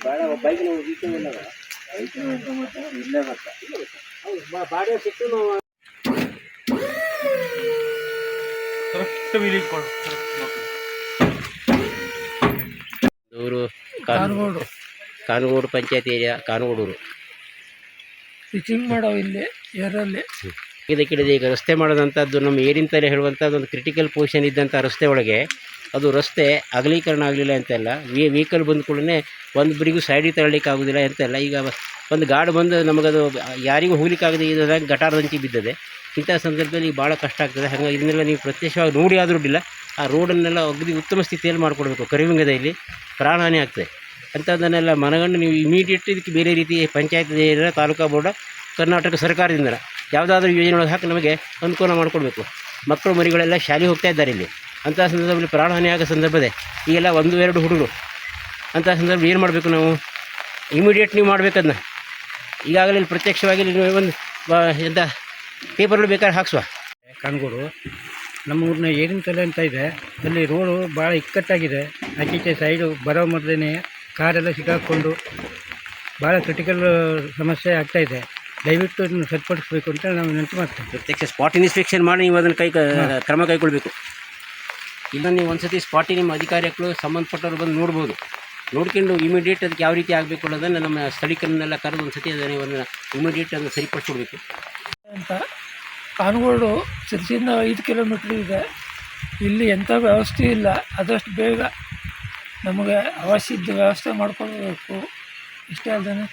ಭಾಳ ಬೈಕ್ ನಾವು ಇಲ್ಲೇ ಬರ್ತಾ ಹೌದು ಬಾಡಿ ಸಿಕ್ತು ನಾವು ಊರು ಕಾನಗೋಡು ಪಂಚಾಯತಿ ಏರಿಯಾ ಕಾನಗೋಡೂರು ಪಿಚಿಂಗ್ ಮಾಡೋ ಇಲ್ಲಿ ಏರಲ್ಲಿ ಇದಕ್ಕಿಳಿದು ಈಗ ರಸ್ತೆ ಮಾಡೋದಂಥದ್ದು ನಮ್ಮ ಏರಿಂತಲೇ ಹೇಳುವಂಥದ್ದು ಒಂದು ಕ್ರಿಟಿಕಲ್ ಪೊಸಿಷನ್ ಇದ್ದಂಥ ರಸ್ತೆ ಒಳಗೆ ಅದು ರಸ್ತೆ ಅಗಲೀಕರಣ ಆಗಲಿಲ್ಲ ಅಂತೆಲ್ಲ ವೆಹಿಕಲ್ ಬಂದ ಕೂಡಲೇ ಒಂದು ಬಿಡಿಗೂ ಸೈಡಿಗೆ ತರಲಿಕ್ಕೆ ಆಗೋದಿಲ್ಲ ಅಂತೆಲ್ಲ. ಈಗ ಒಂದು ಗಾಡಿ ಬಂದು ನಮಗದು ಯಾರಿಗೂ ಹೋಗ್ಲಿಕ್ಕಾಗದೆ ಇದ್ದಾಗ ಗಟಾರದಂಚಿ ಬಿದ್ದದೆ. ಇಂಥ ಸಂದರ್ಭದಲ್ಲಿ ಭಾಳ ಕಷ್ಟ ಆಗ್ತದೆ. ಹಾಗಾಗಿ ಇದನ್ನೆಲ್ಲ ನೀವು ಪ್ರತ್ಯಕ್ಷವಾಗಿ ನೋಡಿ ಆದರೂ ಇಲ್ಲ ಆ ರೋಡನ್ನೆಲ್ಲ ಅಗದಿ ಉತ್ತಮ ಸ್ಥಿತಿಯಲ್ಲಿ ಮಾಡಿಕೊಡ್ಬೇಕು. ಕರಿವಿಂಗದಲ್ಲಿ ಪ್ರಾಣಹಾನಿ ಆಗ್ತದೆ ಅಂಥದ್ದನ್ನೆಲ್ಲ ಮನಗಂಡು ನೀವು ಇಮಿಡಿಯೇಟ್ ಇದಕ್ಕೆ ಬೇರೆ ರೀತಿ ಪಂಚಾಯತ್ ತಾಲೂಕಾ ಬೋರ್ಡ ಕರ್ನಾಟಕ ಸರ್ಕಾರದಿಂದ ಯಾವುದಾದ್ರೂ ಯೋಜನೆಯೊಳಗೆ ಹಾಕಿ ನಮಗೆ ಅನುಕೂಲ ಮಾಡಿಕೊಡ್ಬೇಕು. ಮಕ್ಕಳು ಮರಿಗಳೆಲ್ಲ ಶಾಲೆಗೆ ಹೋಗ್ತಾ ಇದ್ದಾರೆ ಇಲ್ಲಿ. ಅಂಥ ಸಂದರ್ಭದಲ್ಲಿ ಪ್ರಾಣಹಾನಿ ಆಗೋ ಸಂದರ್ಭದೆ ಈಗೆಲ್ಲ 1-2 ಹುಡುಗರು ಅಂಥ ಸಂದರ್ಭ ಏನು ಮಾಡಬೇಕು ನಾವು ಇಮಿಡಿಯೇಟ್ ನೀವು ಮಾಡಬೇಕದನ್ನ. ಈಗಾಗಲೇ ಇಲ್ಲಿ ಪ್ರತ್ಯಕ್ಷವಾಗಿ ನೀವು ಒಂದು ಎಂಥ ಪೇಪರ್ಗಳು ಬೇಕಾದ್ರೆ ಹಾಕ್ಸುವ. ಕಾನಗೋಡು ನಮ್ಮ ಊರಿನ ಏರಿನ ತಲೆ ಅಂತ ಇದೆ. ಅಲ್ಲಿ ರೋಡು ಭಾಳ ಇಕ್ಕಟ್ಟಾಗಿದೆ. ಆಚೀಚೆ ಸೈಡು ಬರೋ ಮೊದಲೇ ಕಾರೆಲ್ಲ ಸಿಕ್ಕಾಕ್ಕೊಂಡು ಭಾಳ ಕ್ರಿಟಿಕಲ್ ಸಮಸ್ಯೆ ಆಗ್ತಾಯಿದೆ. ದಯವಿಟ್ಟು ಇದನ್ನು ಸರಿಪಡಿಸ್ಬೇಕು ಅಂತ ನಾವು ವಿನಂತಿ ಮಾಡ್ತೇವೆ. ಪ್ರತ್ಯಕ್ಷ ಸ್ಪಾಟ್ ಇನ್ಸ್ಪೆಕ್ಷನ್ ಮಾಡಿ ನೀವು ಅದನ್ನು ಕ್ರಮ ಕೈಗೊಳ್ಳಬೇಕು. ಇಲ್ಲ ನೀವು ಒಂದು ಸತಿ ಸ್ಪಾಟಿಗೆ ನಿಮ್ಮ ಅಧಿಕಾರಿಗಳು ಸಂಬಂಧಪಟ್ಟವ್ರು ಬಂದು ನೋಡ್ಬೋದು. ನೋಡ್ಕೊಂಡು ಇಮಿಡಿಯೇಟ್ ಅದಕ್ಕೆ ಯಾವ ರೀತಿ ಆಗಬೇಕು ಅನ್ನೋದನ್ನು ನಮ್ಮ ಸ್ಥಳೀಕರನ್ನೆಲ್ಲ ಕರೆದು ಒಂದು ಸತಿ ಅದನ್ನು ಒಂದು ಇಮಿಡಿಯೇಟ್ ಅದನ್ನು ಸರಿಪಡಿಸ್ಕೊಡ್ಬೇಕು ಅಂತ. ಕಾನಗೋಡು ಸಿರ್ಸಿಯಿಂದ 5 ಕಿಲೋಮೀಟ್ರ್ ಇದೆ. ಇಲ್ಲಿ ಎಂಥ ವ್ಯವಸ್ಥೆ ಇಲ್ಲ. ಆದಷ್ಟು ಬೇಗ ನಮಗೆ ಅವಶ್ಯದ ವ್ಯವಸ್ಥೆ ಮಾಡ್ಕೊಳ್ಬೇಕು. ಇಷ್ಟೇ ಅಲ್ಲದೇ